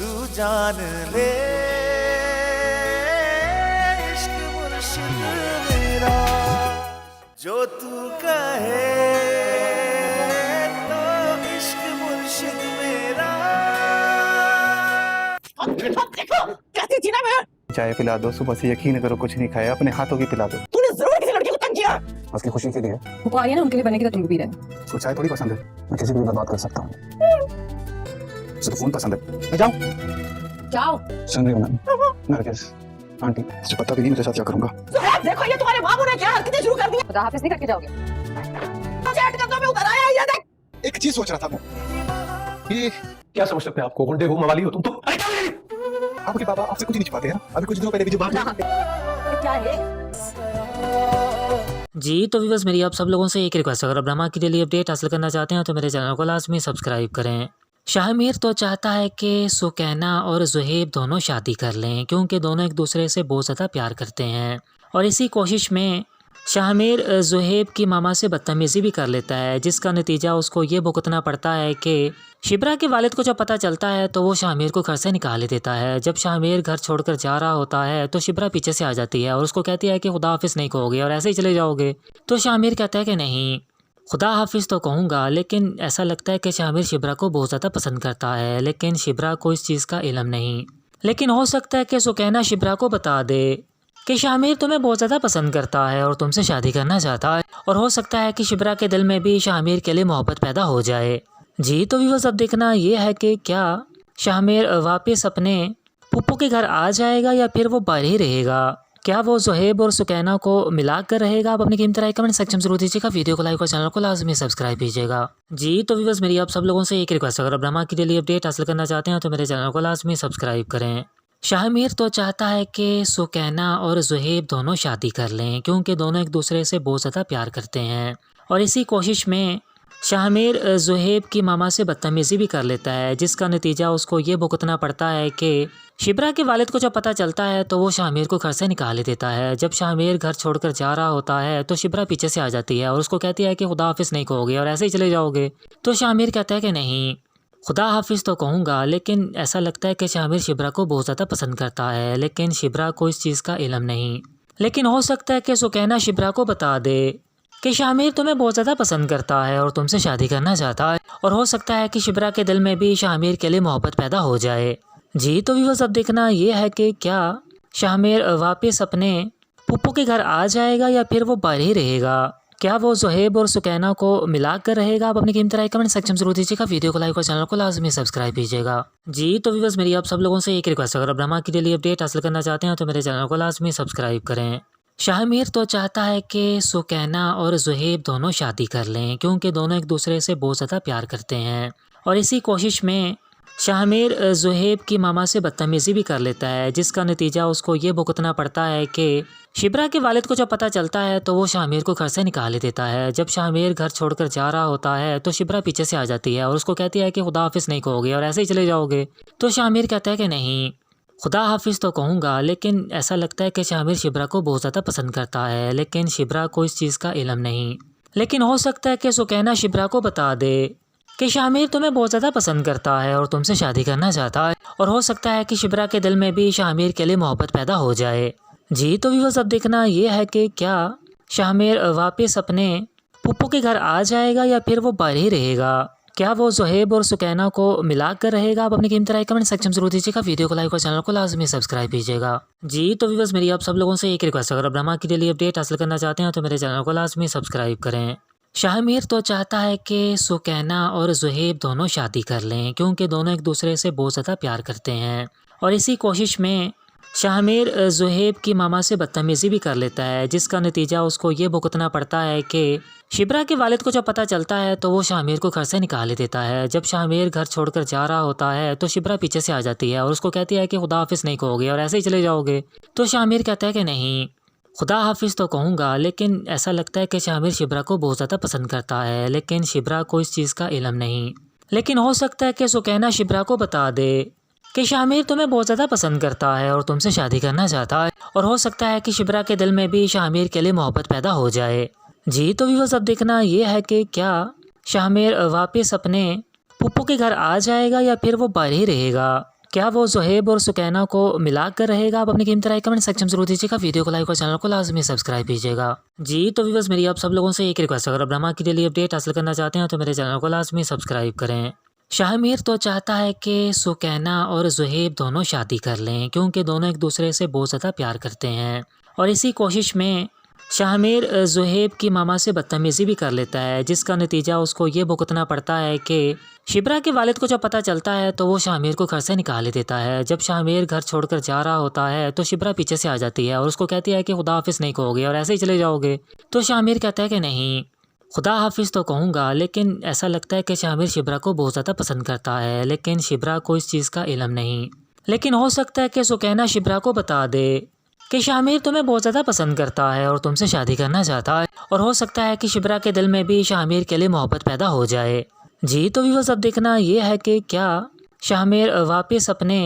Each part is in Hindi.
तू जान ले इश्क मुर्शिद मेरा, जो तू कहे तो इश्क मुर्शिद मेरा। देखो कहती थी ना मैं, चाय पिला दो, सुबह से यकीन करो कुछ नहीं खाया, अपने हाथों की पिला दो। तूने जरूर किसी लड़की को तंग किया। उसकी खुशी के लिए वो आ रही है ना, उनके लिए बने की तो तुम भी पी रहे हो। उसको चाय थोड़ी पसंद है, मैं किसी को भी बर्बाद कर सकता हूँ। उसको फोन पसंद है, मैं जाऊँ? जाओ। सुन रही हो मैम? नरगिस आंटी, मुझे पता भी नहीं मेरे साथ क्या करूँगा। देखो ये तुम्हारे बाबू ने क्या हरकतें शुरू कर दी। खुदा हाफिज नहीं करके जाओगे? चैट कर दो, मैं उधर आया, ये देख। एक चीज सोच रहा था मैं, ये क्या समझ सकते हैं आपको? गुंडे हो, मवाली हो तुम तो। आपके पापा आपसे कुछ नहीं छुपाते हैं। अभी कुछ दिनों पहले भी जो बात क्या है जी तो व्यूअर्स, मेरी आप सब लोगों से एक रिक्वेस्ट, अगर आप ड्रामा की डेली अपडेट हासिल करना चाहते हैं तो मेरे चैनल को लाजमी सब्सक्राइब करें। शाहमीर तो चाहता है कि सुकैना और ज़ुहैब दोनों शादी कर लें, क्योंकि दोनों एक दूसरे से बहुत ज़्यादा प्यार करते हैं। और इसी कोशिश में शाहमीर ज़ुहैब की मामा से बदतमीज़ी भी कर लेता है, जिसका नतीजा उसको ये भुगतना पड़ता है कि शिब्रा के वालिद को जब पता चलता है तो वो शाहमीर को घर से निकाल ही देता है। जब शाहमीर घर छोड़कर जा रहा होता है तो शिब्रा पीछे से आ जाती है और उसको कहती है कि खुदा हाफिज़ नहीं कहोगे और ऐसे ही चले जाओगे। तो शाहमीर कहता है कि नहीं, खुदा हाफिज़ तो कहूँगा, लेकिन ऐसा लगता है कि शाहमीर शिब्रा को बहुत ज़्यादा पसंद करता है, लेकिन शिब्रा को इस चीज़ का इल्म नहीं। लेकिन हो सकता है कि सुकैना शिब्रा को बता दे कि शाहमीर तुम्हें बहुत ज़्यादा पसंद करता है और तुमसे शादी करना चाहता है, और हो सकता है कि शिब्रा के दिल में भी शाहमीर के लिए मोहब्बत पैदा हो जाए। जी तो व्यूअर्स, अब देखना ये है कि क्या शाहमीर वापस अपने पुप्पू के घर आ जाएगा या फिर वो बाहर ही रहेगा। क्या वो ज़ुहैब और सुकैना को मिला कर रहेगा? आप अपनी कीमती राय कमेंट सेक्शन में जरूर दीजिएगा। वीडियो को लाइक और चैनल को लाजमी सब्सक्राइब कीजिएगा। जी तो व्यूअर्स, मेरी आप सब लोगों से एक रिक्वेस्ट, अगर आप ड्रामा की डेली अपडेट हासिल करना चाहते हैं तो मेरे चैनल को लाजमी सब्सक्राइब करें। शाहमीर तो चाहता है कि सुकैना और ज़ुहैब दोनों शादी कर लें, क्योंकि दोनों एक दूसरे से बहुत ज़्यादा प्यार करते हैं। और इसी कोशिश में शाहमीर ज़ुहैब की मामा से बदतमीज़ी भी कर लेता है, जिसका नतीजा उसको ये भुगतना पड़ता है कि शिब्रा के वालिद को जब पता चलता है तो वो शाहमीर को घर से निकाल ही देता है। जब शाहमीर घर छोड़कर जा रहा होता है तो शिब्रा पीछे से आ जाती है और उसको कहती है कि खुदा हाफिज़ नहीं कहोगे और ऐसे ही चले जाओगे। तो शाहमीर कहता है कि नहीं, खुदा हाफिज़ तो कहूँगा, लेकिन ऐसा लगता है कि शाहमीर शिब्रा को बहुत ज़्यादा पसंद करता है, लेकिन शिब्रा को इस चीज़ का इल्म नहीं। लेकिन हो सकता है कि सुकैना शिब्रा को बता दे कि शाहमीर तुम्हें बहुत ज़्यादा पसंद करता है और तुमसे शादी करना चाहता है, और हो सकता है कि शिब्रा के दिल में भी शाहमीर के लिए मोहब्बत पैदा हो जाए। जी तो व्यूअर्स, अब देखना ये है कि क्या शाहमीर वापस अपने पुप्पू के घर आ जाएगा या फिर वो बाहर ही रहेगा। क्या वो ज़ुहैब और सुकैना को मिला कर रहेगा? आप अपनी कीमती राय कमेंट सेक्शन में जरूर दीजिएगा। वीडियो को लाइक और चैनल को लाजमी सब्सक्राइब कीजिएगा। जी तो व्यूअर्स, मेरी आप सब लोगों से एक रिक्वेस्ट, अगर आप ड्रामा की डेली अपडेट हासिल करना चाहते हैं तो मेरे चैनल को लाजमी सब्सक्राइब करें। शाहमीर तो चाहता है कि सुकैना और ज़ुहैब दोनों शादी कर लें, क्योंकि दोनों एक दूसरे से बहुत ज़्यादा प्यार करते हैं। और इसी कोशिश में शाहमीर ज़ुहैब की मामा से बदतमीज़ी भी कर लेता है, जिसका नतीजा उसको ये भुगतना पड़ता है कि शिब्रा के वालिद को जब पता चलता है तो वो शाहमीर को घर से निकाल ही देता है। जब शाहमीर घर छोड़कर जा रहा होता है तो शिब्रा पीछे से आ जाती है और उसको कहती है कि खुदा हाफिज़ नहीं कहोगे और ऐसे ही चले जाओगे। तो शाहमीर कहता है कि नहीं, खुदा हाफिज़ तो कहूँगा, लेकिन ऐसा लगता है कि शाहमीर शिब्रा को बहुत ज़्यादा पसंद करता है, लेकिन शिब्रा को इस चीज़ का इल्म नहीं। लेकिन हो सकता है कि सुकैना शिब्रा को बता दे कि शाहमीर तुम्हें बहुत ज़्यादा पसंद करता है और तुमसे शादी करना चाहता है, और हो सकता है कि शिब्रा के दिल में भी शाहमीर के लिए मोहब्बत पैदा हो जाए। जी तो व्यूअर्स, अब देखना ये है कि क्या शाहमीर वापस अपने पुप्पू के घर आ जाएगा या फिर वो बाहर ही रहेगा। क्या वो ज़ुहैब और सुकैना को मिला कर रहेगा? आप अपनी कीमती राय कमेंट सेक्शन में जरूर दीजिएगा। वीडियो को लाइक और चैनल को लाजमी सब्सक्राइब कीजिएगा। जी तो व्यूअर्स, मेरी आप सब लोगों से एक रिक्वेस्ट, अगर आप ड्रामा की डेली अपडेट हासिल करना चाहते हैं तो मेरे चैनल को लाजमी सब्सक्राइब करें। शाहमीर तो चाहता है कि सुकैना और ज़ुहैब दोनों शादी कर लें, क्योंकि दोनों एक दूसरे से बहुत ज़्यादा प्यार करते हैं। और इसी कोशिश में शाहमीर ज़ुहैब की मामा से बदतमीज़ी भी कर लेता है, जिसका नतीजा उसको ये भुगतना पड़ता है कि शिब्रा के वालिद को जब पता चलता है तो वो शाहमीर को घर से निकाल ही देता है। जब शाहमीर घर छोड़कर जा रहा होता है तो शिब्रा पीछे से आ जाती है और उसको कहती है कि खुदा हाफिज़ नहीं कहोगे और ऐसे ही चले जाओगे। तो शाहमीर कहता है कि नहीं, खुदा हाफिज़ तो कहूँगा, लेकिन ऐसा लगता है कि शाहमीर शिब्रा को बहुत ज़्यादा पसंद करता है, लेकिन शिब्रा को इस चीज़ का इल्म नहीं। लेकिन हो सकता है कि सुकैना शिब्रा को बता दे कि शाहमीर तुम्हें बहुत ज़्यादा पसंद करता है और तुमसे शादी करना चाहता है, और हो सकता है कि शिब्रा के दिल में भी शाहमीर के लिए मोहब्बत पैदा हो जाए। जी तो व्यूअर्स, अब देखना ये है कि क्या शाहमीर वापस अपने पुप्पू के घर आ जाएगा या फिर वो बाहर ही रहेगा। क्या वो ज़ुहैब और सुकैना को मिला कर रहेगा? आप अपनी कीमती राय कमेंट सेक्शन में जरूर दीजिएगा। वीडियो को लाइक और चैनल को लाजमी सब्सक्राइब कीजिएगा। जी तो व्यूअर्स, मेरी आप सब लोगों से एक रिक्वेस्ट, अगर आप ड्रामा की डेली अपडेट हासिल करना चाहते हैं तो मेरे चैनल को लाजमी सब्सक्राइब करें। शाहमीर तो चाहता है कि सुकैना और ज़ुहैब दोनों शादी कर लें, क्योंकि दोनों एक दूसरे से बहुत ज़्यादा प्यार करते हैं। और इसी कोशिश में शाहमीर ज़ुहैब की मामा से बदतमीज़ी भी कर लेता है, जिसका नतीजा उसको ये भुगतना पड़ता है कि शिब्रा के वालिद को जब पता चलता है तो वो शाहमीर को घर से निकाल ही देता है। जब शाहमीर घर छोड़कर जा रहा होता है तो शिब्रा पीछे से आ जाती है और उसको कहती है कि खुदा हाफिज़ नहीं कहोगे और ऐसे ही चले जाओगे। तो शाहमीर कहता है कि नहीं, खुदा हाफिज़ तो कहूँगा, लेकिन ऐसा लगता है कि शाहमीर शिब्रा को बहुत ज़्यादा पसंद करता है, लेकिन शिब्रा को इस चीज़ का इल्म नहीं। लेकिन हो सकता है कि सुकैना शिब्रा को बता दे कि शाहमीर तुम्हें बहुत ज़्यादा पसंद करता है और तुमसे शादी करना चाहता है, और हो सकता है कि शिब्रा के दिल में भी शाहमीर के लिए मोहब्बत पैदा हो जाए। जी तो व्यूअर्स, अब देखना ये है कि क्या शाहमीर वापस अपने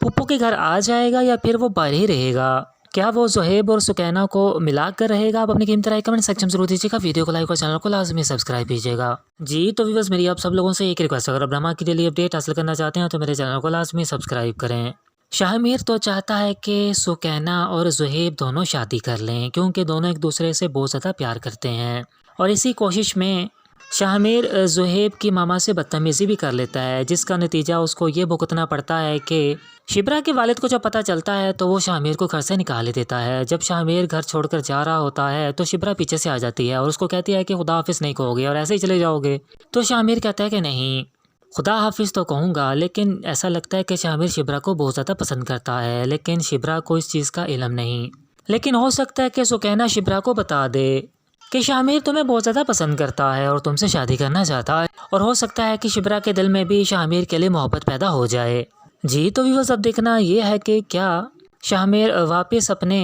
पुप्पू के घर आ जाएगा या फिर वो बाहर ही रहेगा। क्या वो ज़ुहैब और सुकैना को मिला कर रहेगा? आप अपनी कीमती राय कमेंट सेक्शन में जरूर दीजिएगा। वीडियो को लाइक और चैनल को लाजमी सब्सक्राइब कीजिएगा। जी तो व्यूअर्स, मेरी आप सब लोगों से एक रिक्वेस्ट, अगर आप ड्रामा की डेली अपडेट हासिल करना चाहते हैं तो मेरे चैनल को लाजमी सब्सक्राइब करें। शाहमीर तो चाहता है कि सुकैना और ज़ुहैब दोनों शादी कर लें, क्योंकि दोनों एक दूसरे से बहुत ज़्यादा प्यार करते हैं। और इसी कोशिश में शाहमीर ज़ुहैब की मामा से बदतमीज़ी भी कर लेता है, जिसका नतीजा उसको ये भुगतना पड़ता है कि शिब्रा के वालिद को जब पता चलता है तो वो शाहमीर को घर से निकाल ही देता है। जब शाहमीर घर छोड़कर जा रहा होता है तो शिब्रा पीछे से आ जाती है और उसको कहती है कि खुदा हाफिज़ नहीं कहोगे और ऐसे ही चले जाओगे। तो शाहमीर कहता है कि नहीं, खुदा हाफिज़ तो कहूँगा, लेकिन ऐसा लगता है कि शाहमीर शिब्रा को बहुत ज़्यादा पसंद करता है, लेकिन शिब्रा को इस चीज़ का इल्म नहीं। लेकिन हो सकता है कि सुकैना शिब्रा को बता दे कि शाहमीर तुम्हें बहुत ज़्यादा पसंद करता है और तुमसे शादी करना चाहता है, और हो सकता है कि शिब्रा के दिल में भी शाहमीर के लिए मोहब्बत पैदा हो जाए। जी तो व्यूअर्स, अब देखना ये है कि क्या शाहमीर वापस अपने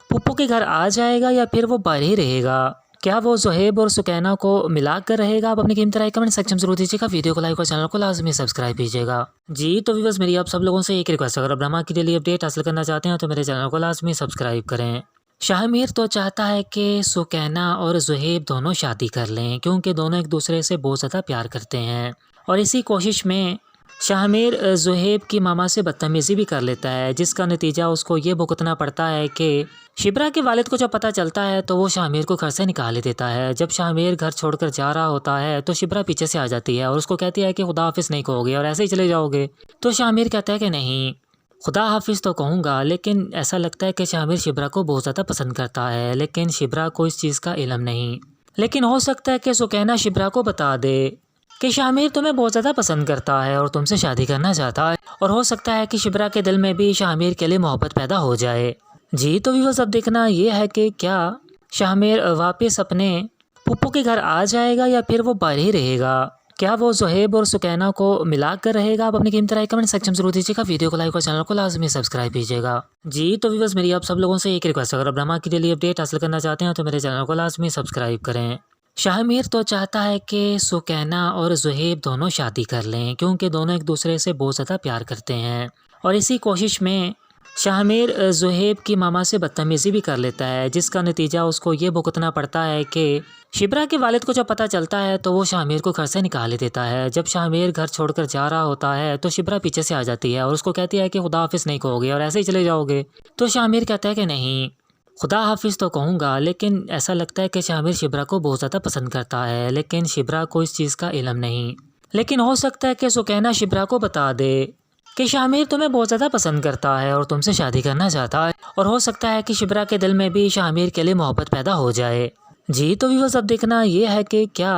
पुप्पू के घर आ जाएगा या फिर वो बाहर ही रहेगा। क्या वो ज़ुहैब और सुकैना को मिला कर रहेगा? आप अपनी कीमती राय कमेंट सेक्शन में जरूर दीजिएगा। वीडियो को लाइक और चैनल को लाजमी सब्सक्राइब कीजिएगा। जी तो व्यूअर्स, मेरी आप सब लोगों से एक रिक्वेस्ट, अगर आप ड्रामा की डेली अपडेट हासिल करना चाहते हैं तो मेरे चैनल को लाजमी सब्सक्राइब करें। शाहमीर तो चाहता है कि सुकैना और ज़ुहैब दोनों शादी कर लें, क्योंकि दोनों एक दूसरे से बहुत ज़्यादा प्यार करते हैं। और इसी कोशिश में शाहमीर ज़ुहैब की मामा से बदतमीज़ी भी कर लेता है, जिसका नतीजा उसको ये भुगतना पड़ता है कि शिब्रा के वालिद को जब पता चलता है तो वो शाहमीर को घर से निकाल ही देता है। जब शाहमीर घर छोड़कर जा रहा होता है तो शिब्रा पीछे से आ जाती है और उसको कहती है कि खुदा हाफिज़ नहीं कहोगे और ऐसे ही चले जाओगे। तो शाहमीर कहता है कि नहीं, खुदा हाफिज़ तो कहूँगा, लेकिन ऐसा लगता है कि शाहमीर शिब्रा को बहुत ज़्यादा पसंद करता है, लेकिन शिब्रा को इस चीज़ का इल्म नहीं। लेकिन हो सकता है कि सुकैना शिब्रा को बता दे कि शाहमीर तुम्हें बहुत ज़्यादा पसंद करता है और तुमसे शादी करना चाहता है, और हो सकता है कि शिब्रा के दिल में भी शाहमीर के लिए मोहब्बत पैदा हो जाए। जी तो व्यूअर्स, अब देखना ये है कि क्या शाहमीर वापस अपने पुप्पू के घर आ जाएगा या फिर वो बाहर ही रहेगा। क्या वो ज़ुहैब और सुकैना को मिला कर रहेगा? आप अपनी कीमती राय कमेंट सेक्शन में जरूर दीजिएगा। वीडियो को लाइक और चैनल को लाजमी सब्सक्राइब कीजिएगा। जी तो व्यूअर्स, मेरी आप सब लोगों से एक रिक्वेस्ट, अगर आप ड्रामा की डेली अपडेट हासिल करना चाहते हैं तो मेरे चैनल को लाजमी सब्सक्राइब करें। शाहमीर तो चाहता है कि सुकैना और ज़ुहैब दोनों शादी कर लें, क्योंकि दोनों एक दूसरे से बहुत ज़्यादा प्यार करते हैं। और इसी कोशिश में शाहमीर ज़ुहैब की मामा से बदतमीज़ी भी कर लेता है, जिसका नतीजा उसको ये भुगतना पड़ता है कि शिब्रा के वालिद को जब पता चलता है तो वो शाहमीर को घर से निकाल ही देता है। जब शाहमीर घर छोड़कर जा रहा होता है तो शिब्रा पीछे से आ जाती है और उसको कहती है कि खुदा हाफिज़ नहीं कहोगे और ऐसे ही चले जाओगे। तो शाहमीर कहता है कि नहीं, खुदा हाफिज़ तो कहूँगा, लेकिन ऐसा लगता है कि शाहमीर शिब्रा को बहुत ज़्यादा पसंद करता है, लेकिन शिब्रा को इस चीज़ का इल्म नहीं। लेकिन हो सकता है कि सुकैना शिब्रा को बता दे कि शाहमीर तुम्हें बहुत ज़्यादा पसंद करता है और तुमसे शादी करना चाहता है, और हो सकता है कि शिब्रा के दिल में भी शाहमीर के लिए मोहब्बत पैदा हो जाए। जी तो व्यूअर्स, अब देखना ये है कि क्या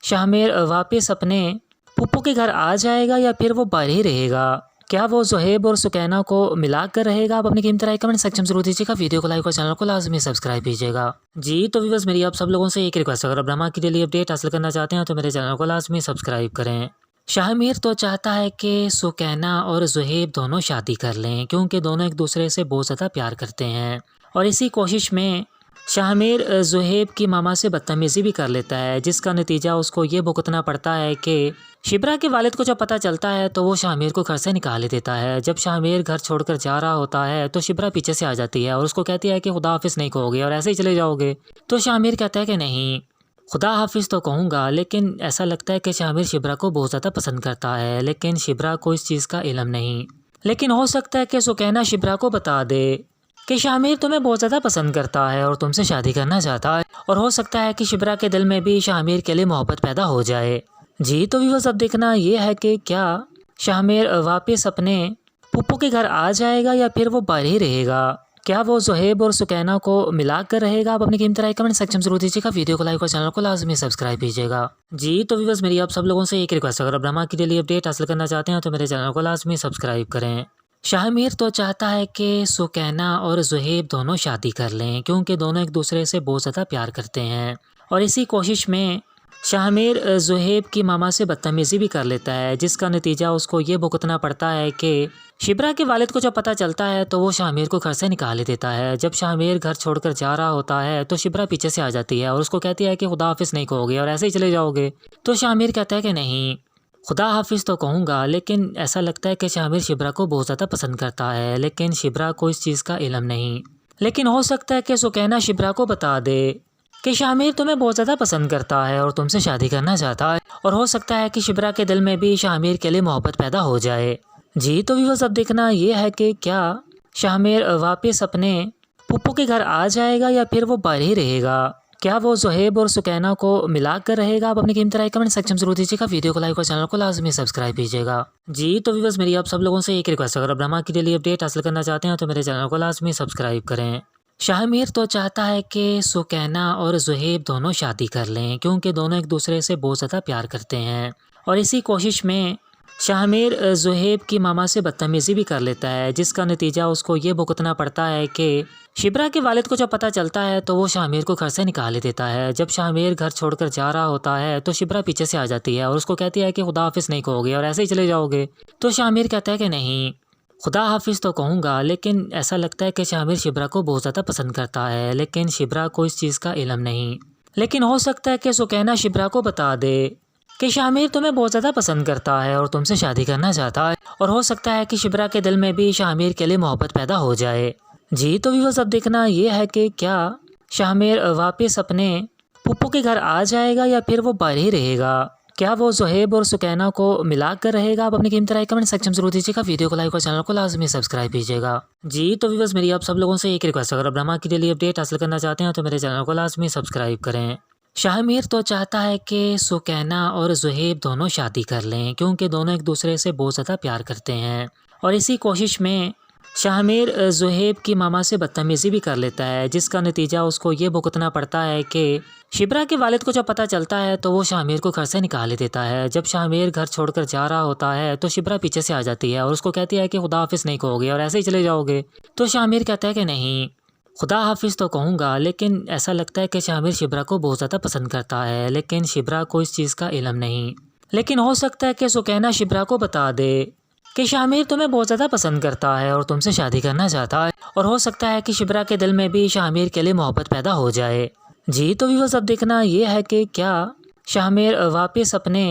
शाहमीर वापस अपने पुप्पू के घर आ जाएगा या फिर वो बाहर ही रहेगा। क्या वो ज़ुहैब और सुकैना को मिला कर रहेगा? आप अपनी कीमती राय कमेंट सेक्शन में जरूर दीजिएगा। वीडियो को लाइक और चैनल को लाजमी सब्सक्राइब कीजिएगा। जी तो व्यूअर्स, मेरी आप सब लोगों से एक रिक्वेस्ट, अगर आप ड्रामा की डेली अपडेट हासिल करना चाहते हैं तो मेरे चैनल को लाजमी सब्सक्राइब करें। शाहमीर तो चाहता है कि सुकैना और ज़ुहैब दोनों शादी कर लें, क्योंकि दोनों एक दूसरे से बहुत ज़्यादा प्यार करते हैं। और इसी कोशिश में शाहमीर ज़ुहैब की मामा से बदतमीज़ी भी कर लेता है, जिसका नतीजा उसको ये भुगतना पड़ता है कि शिब्रा के वालिद को जब पता चलता है तो वो शाहमीर को घर से निकाल ही देता है। जब शाहमीर घर छोड़कर जा रहा होता है तो शिब्रा पीछे से आ जाती है और उसको कहती है कि खुदा हाफिज़ नहीं कहोगे और ऐसे ही चले जाओगे। तो शाहमीर कहता है कि नहीं, खुदा हाफिज़ तो कहूँगा, लेकिन ऐसा लगता है कि शाहमीर शिब्रा को बहुत ज़्यादा पसंद करता है, लेकिन शिब्रा को इस चीज़ का इल्म नहीं। लेकिन हो सकता है कि सुकैना शिब्रा को बता दे कि शाहमीर तुम्हें बहुत ज़्यादा पसंद करता है और तुमसे शादी करना चाहता है, और हो सकता है कि शिब्रा के दिल में भी शाहमीर के लिए मोहब्बत पैदा हो जाए। जी तो व्यूअर्स, अब देखना ये है कि क्या शाहमीर वापस अपने पुप्पो के घर आ जाएगा या फिर वो बाहर ही रहेगा। क्या वो ज़ुहैब और सुकैना को मिला कर रहेगा? आप अपनी कीमती राय कमेंट सेक्शन में जरूर दीजिएगा। वीडियो को लाइक और चैनल को लाजमी सब्सक्राइब कीजिएगा। जी तो व्यूअर्स, मेरी आप सब लोगों से एक रिक्वेस्ट, अगर आप ड्रामा की डेली अपडेट हासिल करना चाहते हैं तो मेरे चैनल को लाजमी सब्सक्राइब करें। शाहमीर तो चाहता है कि सुकैना और ज़ुहैब दोनों शादी कर लें, क्योंकि दोनों एक दूसरे से बहुत ज़्यादा प्यार करते हैं, और इसी कोशिश में शाहमीर ज़ुहैब की मामा से बदतमीज़ी भी कर लेता है, जिसका नतीजा उसको ये भुगतना पड़ता है कि शिब्रा के वालिद को जब पता चलता है तो वो शाहमीर को घर से निकाल ही देता है। जब शाहमीर घर छोड़कर जा रहा होता है तो शिब्रा पीछे से आ जाती है और उसको कहती है कि खुदा हाफिज़ नहीं कहोगे और ऐसे ही चले जाओगे। तो शाहमीर कहता है कि नहीं, खुदा हाफिज़ तो कहूँगा, लेकिन ऐसा लगता है कि शाहमीर शिब्रा को बहुत ज़्यादा पसंद करता है, लेकिन शिब्रा को इस चीज़ का इल्म नहीं। लेकिन हो सकता है कि सुकैना शिब्रा को बता दे कि शाहमीर तुम्हें बहुत ज़्यादा पसंद करता है और तुमसे शादी करना चाहता है, और हो सकता है कि शिब्रा के दिल में भी शाहमीर के लिए मोहब्बत पैदा हो जाए। जी तो व्यूअर्स, अब देखना ये है कि क्या शाहमीर वापस अपने पुप्पो के घर आ जाएगा या फिर वो बाहर ही रहेगा। क्या वो ज़ुहैब और सुकैना को मिला कर रहेगा? आप अपनी कीमती राय कमेंट सेक्शन में जरूर दीजिएगा। वीडियो को लाइक और चैनल को लाजमी सब्सक्राइब कीजिएगा। जी तो व्यूअर्स, मेरी आप सब लोगों से एक रिक्वेस्ट, अगर आप ड्रामा की डेली अपडेट हासिल करना चाहते हैं तो मेरे चैनल को लाजमी सब्सक्राइब करें। शाहमीर तो चाहता है कि सुकैना और ज़ुहैब दोनों शादी कर लें, क्योंकि दोनों एक दूसरे से बहुत ज़्यादा प्यार करते हैं, और इसी कोशिश में शाहमीर ज़ुहैब की मामा से बदतमीज़ी भी कर लेता है, जिसका नतीजा उसको ये भुगतना पड़ता है कि शिब्रा के वालिद को जब पता चलता है तो वो शाहमीर को घर से निकाल ही देता है। जब शाहमीर घर छोड़कर जा रहा होता है तो शिब्रा पीछे से आ जाती है और उसको कहती है कि खुदा हाफिज़ नहीं कहोगे और ऐसे ही चले जाओगे। तो शाहमीर कहता है कि नहीं, खुदा हाफिज़ तो कहूँगा, लेकिन ऐसा लगता है कि शाहमीर शिब्रा को बहुत ज़्यादा पसंद करता है, लेकिन शिब्रा को इस चीज़ का इल्म नहीं। लेकिन हो सकता है कि सुकैना शिब्रा को बता दे कि शाहमीर तुम्हें बहुत ज़्यादा पसंद करता है और तुमसे शादी करना चाहता है, और हो सकता है कि शिब्रा के दिल में भी शाहमीर के लिए मोहब्बत पैदा हो जाए। जी तो व्यूअर्स, अब देखना ये है कि क्या शाहमीर वापस अपने पुप्पो के घर आ जाएगा या फिर वो बाहर ही रहेगा। क्या वो ज़ुहैब और सुकैना को मिला कर रहेगा? आप अपनी कीमती राय कमेंट सेक्शन में जरूर दीजिएगा। वीडियो को लाइक और चैनल को लाजमी सब्सक्राइब कीजिएगा। जी तो व्यूअर्स, मेरी आप सब लोगों से एक रिक्वेस्ट, अगर आप ड्रामा की डेली अपडेट हासिल करना चाहते हैं तो मेरे चैनल को लाजमी सब्सक्राइब करें। शाहमीर तो चाहता है कि सुकैना और ज़ुहैब दोनों शादी कर लें, क्योंकि दोनों एक दूसरे से बहुत ज़्यादा प्यार करते हैं, और इसी कोशिश में शाहमीर ज़ुहैब की मामा से बदतमीज़ी भी कर लेता है, जिसका नतीजा उसको ये भुगतना पड़ता है कि शिब्रा के वालिद को जब पता चलता है तो वो शाहमीर को घर से निकाल ही देता है। जब शाहमीर घर छोड़कर जा रहा होता है तो शिब्रा पीछे से आ जाती है और उसको कहती है कि खुदा हाफिज़ नहीं कहोगे और ऐसे ही चले जाओगे। तो शाहमीर कहता है कि नहीं, खुदा हाफिज़ तो कहूँगा, लेकिन ऐसा लगता है कि शाहमीर शिब्रा को बहुत ज़्यादा पसंद करता है, लेकिन शिब्रा को इस चीज़ का इल्म नहीं। लेकिन हो सकता है कि सुकैना शिब्रा को बता दे कि शाहमीर तुम्हें बहुत ज़्यादा पसंद करता है और तुमसे शादी करना चाहता है, और हो सकता है कि शिब्रा के दिल में भी शाहमीर के लिए मोहब्बत पैदा हो जाए। जी तो व्यूअर्स, अब देखना ये है कि क्या शाहमीर वापस अपने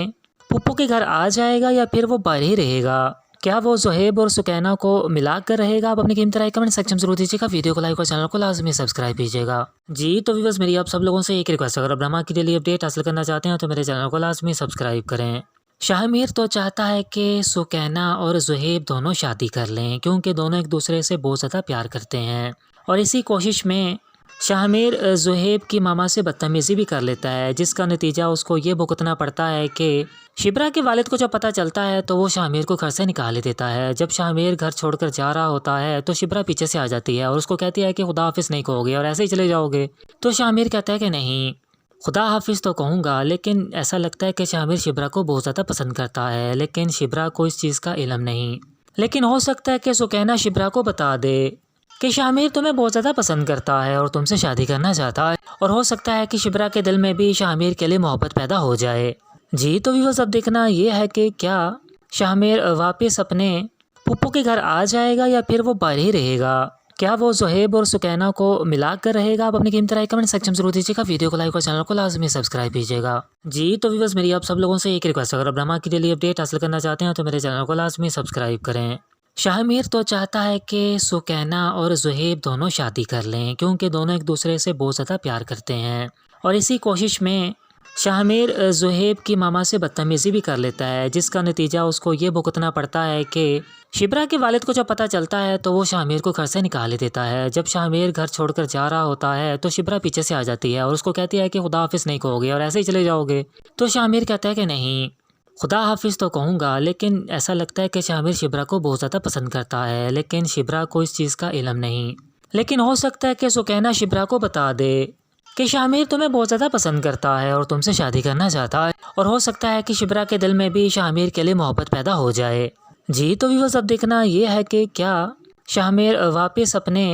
पुप्पो के घर आ जाएगा या फिर वो बाहर ही रहेगा। क्या वो ज़ुहैब और सुकैना को मिला कर रहेगा? आप अपनी कीमती राय कमेंट सेक्शन में जरूर दीजिएगा। वीडियो को लाइक और चैनल को लाजमी सब्सक्राइब कीजिएगा। जी तो व्यूअर्स, मेरी आप सब लोगों से एक रिक्वेस्ट, अगर आप ड्रामा की डेली अपडेट हासिल करना चाहते हैं तो मेरे चैनल को लाजमी सब्सक्राइब करें। शाहमीर तो चाहता है कि सुकैना और ज़ुहैब दोनों शादी कर लें, क्योंकि दोनों एक दूसरे से बहुत ज़्यादा प्यार करते हैं, और इसी कोशिश में शाहमीर ज़ुहैब की मामा से बदतमीज़ी भी कर लेता है, जिसका नतीजा उसको ये भुगतना पड़ता है कि शिब्रा के वालिद को जब पता चलता है तो वो शाहमीर को घर से निकाल ही देता है। जब शाहमीर घर छोड़कर जा रहा होता है तो शिब्रा पीछे से आ जाती है और उसको कहती है कि खुदा हाफिज़ नहीं कहोगे और ऐसे ही चले जाओगे। तो शाहमीर कहता है कि नहीं, खुदा हाफिज़ तो कहूँगा, लेकिन ऐसा लगता है कि शाहमीर शिब्रा को बहुत ज़्यादा पसंद करता है, लेकिन शिब्रा को इस चीज़ का इल्म नहीं। लेकिन हो सकता है कि सुकैना शिब्रा को बता दे कि शाहमीर तुम्हें बहुत ज़्यादा पसंद करता है और तुमसे शादी करना चाहता है, और हो सकता है कि शिब्रा के दिल में भी शाहमीर के लिए मोहब्बत पैदा हो जाए। जी तो व्यूअर्स, अब देखना ये है कि क्या शाहमीर वापस अपने पुप्पो के घर आ जाएगा या फिर वो बाहर ही रहेगा। क्या वो ज़ुहैब और सुकैना को मिला कर रहेगा? आप अपनी कीमती राय कमेंट सेक्शन में जरूर दीजिएगा। वीडियो को लाइक और चैनल को लाजमी सब्सक्राइब कीजिएगा। जी तो व्यूअर्स, मेरी आप सब लोगों से एक रिक्वेस्ट, अगर आप ड्रामा की डेली अपडेट हासिल करना चाहते हैं तो मेरे चैनल को लाजमी सब्सक्राइब करें। शाहमीर तो चाहता है कि सुकैना और ज़ुहैब दोनों शादी कर लें, क्योंकि दोनों एक दूसरे से बहुत ज़्यादा प्यार करते हैं, और इसी कोशिश में शाहमीर ज़ुहैब की मामा से बदतमीज़ी भी कर लेता है, जिसका नतीजा उसको ये भुगतना पड़ता है कि शिब्रा के वालिद को जब पता चलता है तो वो शाहमीर को घर से निकाल ही देता है। जब शाहमीर घर छोड़कर जा रहा होता है तो शिब्रा पीछे से आ जाती है और उसको कहती है कि खुदा हाफिज़ नहीं कहोगे और ऐसे ही चले जाओगे। तो शाहमीर कहता है कि नहीं, खुदा हाफिज़ तो कहूँगा, लेकिन ऐसा लगता है कि शाहमीर शिब्रा को बहुत ज़्यादा पसंद करता है, लेकिन शिब्रा को इस चीज़ का इल्म नहीं। लेकिन हो सकता है कि सुकैना शिब्रा को बता दे कि शाहमीर तुम्हें बहुत ज़्यादा पसंद करता है और तुमसे शादी करना चाहता है, और हो सकता है कि शिब्रा के दिल में भी शाहमीर के लिए मोहब्बत पैदा हो जाए। जी तो व्यूअर्स, अब देखना ये है कि क्या शाहमीर वापस अपने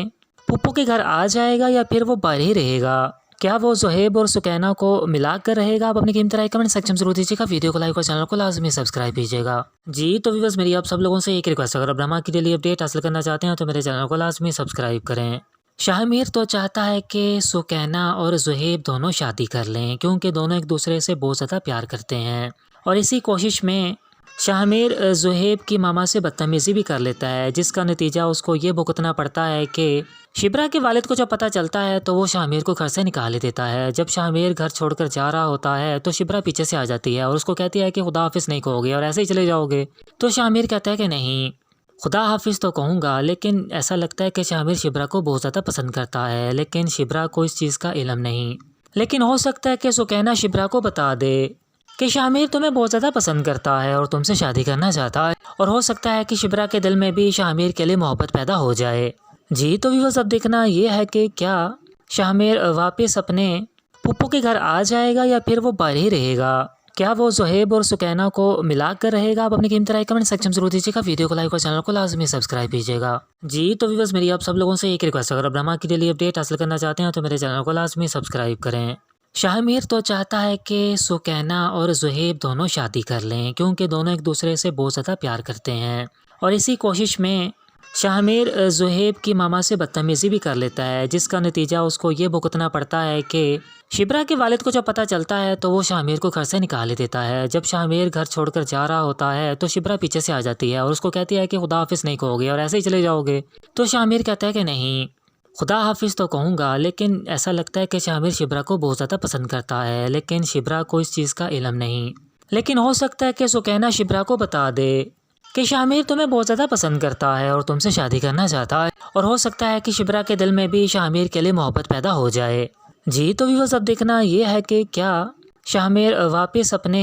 पुप्पो के घर आ जाएगा या फिर वो बाहर ही रहेगा। क्या वो ज़ुहैब और सुकैना को मिला कर रहेगा? आप अपनी कीमती राय कमेंट सेक्शन में जरूर दीजिएगा। वीडियो को लाइक और चैनल को लाजमी सब्सक्राइब कीजिएगा। जी तो व्यूअर्स, मेरी आप सब लोगों से एक रिक्वेस्ट, अगर आप ड्रामा की डेली अपडेट हासिल करना चाहते हैं तो मेरे चैनल को लाजमी सब्सक्राइब करें। शाहमीर तो चाहता है कि सुकैना और ज़ुहैब दोनों शादी कर लें, क्योंकि दोनों एक दूसरे से बहुत ज़्यादा प्यार करते हैं, और इसी कोशिश में शाहमीर ज़ुहैब की मामा से बदतमीज़ी भी कर लेता है, जिसका नतीजा उसको ये भुगतना पड़ता है कि शिब्रा के वालिद को जब पता चलता है तो वो शाहमीर को घर से निकाल ही देता है। जब शाहमीर घर छोड़कर जा रहा होता है तो शिब्रा पीछे से आ जाती है और उसको कहती है कि खुदा हाफिज़ नहीं कहोगे और ऐसे ही चले जाओगे। तो शाहमीर कहता है कि नहीं, खुदा हाफिज़ तो कहूँगा, लेकिन ऐसा लगता है कि शाहमीर शिब्रा को बहुत ज़्यादा पसंद करता है, लेकिन शिब्रा को इस चीज़ का इल्म नहीं। लेकिन हो सकता है कि सुकैना शिब्रा को बता दे कि शाहमीर तुम्हें बहुत ज़्यादा पसंद करता है और तुमसे शादी करना चाहता है, और हो सकता है कि शिब्रा के दिल में भी शाहमीर के लिए मोहब्बत पैदा हो जाए। जी तो व्यूअर्स, अब देखना ये है कि क्या शाहमीर वापस अपने पुप्पो के घर आ जाएगा या फिर वो बाहर ही रहेगा। क्या वो ज़ुहैब और सुकैना को मिला कर रहेगा? आप अपनी कीमती राय कमेंट सेक्शन में जरूर दीजिएगा। वीडियो को लाइक और चैनल को लाजमी सब्सक्राइब कीजिएगा। जी तो व्यूअर्स, मेरी आप सब लोगों से एक रिक्वेस्ट, अगर आप ड्रामा की डेली अपडेट हासिल करना चाहते हैं तो मेरे चैनल को लाजमी सब्सक्राइब करें। शाहमीर तो चाहता है कि सुकैना और ज़ुहैब दोनों शादी कर लें, क्योंकि दोनों एक दूसरे से बहुत ज़्यादा प्यार करते हैं, और इसी कोशिश में शाहमीर ज़ुहैब की मामा से बदतमीज़ी भी कर लेता है, जिसका नतीजा उसको ये भुगतना पड़ता है कि शिब्रा के वालिद को जब पता चलता है तो वो शाहमीर को घर से निकाल ही देता है। जब शाहमीर घर छोड़कर जा रहा होता है तो शिब्रा पीछे से आ जाती है और उसको कहती है कि खुदा हाफिज़ नहीं कहोगे और ऐसे ही चले जाओगे। तो शाहमीर कहता है कि नहीं, खुदा हाफिज़ तो कहूँगा, लेकिन ऐसा लगता है कि शाहमीर शिब्रा को बहुत ज़्यादा पसंद करता है, लेकिन शिब्रा को इस चीज़ का इल्म नहीं। लेकिन हो सकता है कि सुकैना शिब्रा को बता दे कि शाहमीर तुम्हें बहुत ज़्यादा पसंद करता है और तुमसे शादी करना चाहता है, और हो सकता है कि शिब्रा के दिल में भी शाहमीर के लिए मोहब्बत पैदा हो जाए। जी तो व्यूअर्स, अब देखना ये है कि क्या शाहमीर वापस अपने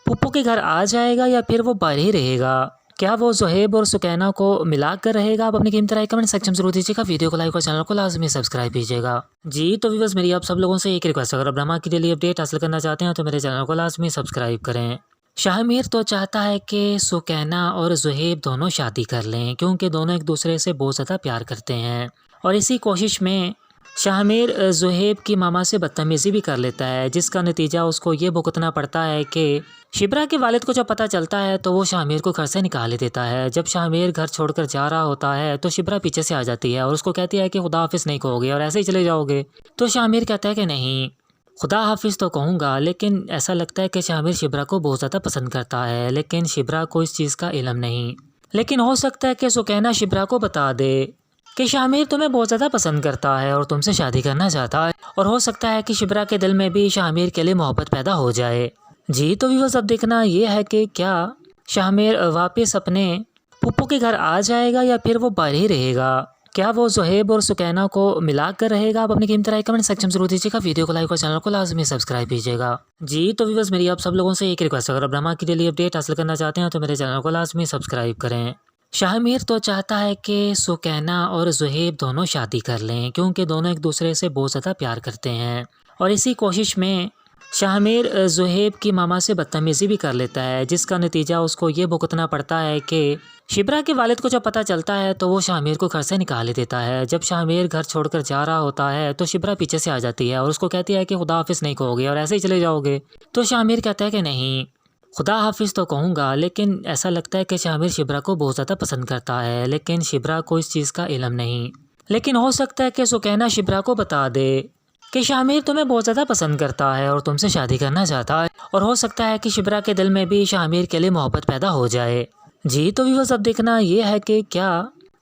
पुप्पो के घर आ जाएगा या फिर वो बाहर ही रहेगा। क्या वो ज़ुहैब और सुकैना को मिला कर रहेगा? आप अपनी कीमती राय कमेंट सेक्शन में जरूर दीजिएगा। वीडियो को लाइक और चैनल को लाजमी सब्सक्राइब कीजिएगा। जी तो व्यूअर्स, मेरी आप सब लोगों से एक रिक्वेस्ट, अगर आप ड्रामा की डेली अपडेट हासिल करना चाहते हैं तो मेरे चैनल को लाजमी सब्सक्राइब करें। शाहमीर तो चाहता है कि सुकैना और ज़ुहैब दोनों शादी कर लें, क्योंकि दोनों एक दूसरे से बहुत ज़्यादा प्यार करते हैं, और इसी कोशिश में शाहमीर ज़ुहैब की मामा से बदतमीज़ी भी कर लेता है, जिसका नतीजा उसको ये भुगतना पड़ता है कि शिब्रा के वालिद को जब पता चलता है तो वो शाहमीर को घर से निकाल ही देता है। जब शाहमीर घर छोड़कर जा रहा होता है तो शिब्रा पीछे से आ जाती है और उसको कहती है कि खुदा हाफिज़ नहीं कहोगे और ऐसे ही चले जाओगे। तो शाहमीर कहता है कि नहीं, खुदा हाफिज़ तो कहूँगा, लेकिन ऐसा लगता है कि शाहमीर शिब्रा को बहुत ज़्यादा पसंद करता है, लेकिन शिब्रा को इस चीज़ का इल्म नहीं। लेकिन हो सकता है कि सुकैना शिब्रा को बता दे कि शाहमीर तुम्हें बहुत ज़्यादा पसंद करता है और तुमसे शादी करना चाहता है, और हो सकता है कि शिब्रा के दिल में भी शाहमीर के लिए मोहब्बत पैदा हो जाए। जी तो व्यूअर्स, अब देखना ये है कि क्या शाहमीर वापस अपने पुप्पो के घर आ जाएगा या फिर वो बाहर ही रहेगा। क्या वो ज़ुहैब और सुकैना को मिला कर रहेगा? आप अपनी कीमती राय कमेंट सेक्शन में जरूर दीजिएगा। वीडियो को लाइक और चैनल को लाजमी सब्सक्राइब कीजिएगा। जी तो व्यूअर्स, मेरी आप सब लोगों से एक रिक्वेस्ट, अगर आप ड्रामा की डेली अपडेट हासिल करना चाहते हैं तो मेरे चैनल को लाजमी सब्सक्राइब करें। शाहमीर तो चाहता है कि सुकैना और ज़ुहैब दोनों शादी कर लें, क्योंकि दोनों एक दूसरे से बहुत ज़्यादा प्यार करते हैं, और इसी कोशिश में शाहमीर ज़ुहैब की मामा से बदतमीज़ी भी कर लेता है, जिसका नतीजा उसको ये भुगतना पड़ता है कि शिब्रा के वालिद को जब पता चलता है तो वो शाहमीर को घर से निकाल ही देता है। जब शाहमीर घर छोड़कर जा रहा होता है तो शिब्रा पीछे से आ जाती है और उसको कहती है कि खुदा हाफिज़ नहीं कहोगे और ऐसे ही चले जाओगे। तो शाहमीर कहता है कि नहीं, खुदा हाफिज़ तो कहूँगा, लेकिन ऐसा लगता है कि शाहमीर शिब्रा को बहुत ज़्यादा पसंद करता है, लेकिन शिब्रा को इस चीज़ का इल्म नहीं। लेकिन हो सकता है कि सुकैना शिब्रा को बता दे कि शाहमीर तुम्हें बहुत ज़्यादा पसंद करता है और तुमसे शादी करना चाहता है, और हो सकता है कि शिब्रा के दिल में भी शाहमीर के लिए मोहब्बत पैदा हो जाए। जी तो व्यूअर्स, अब देखना ये है कि क्या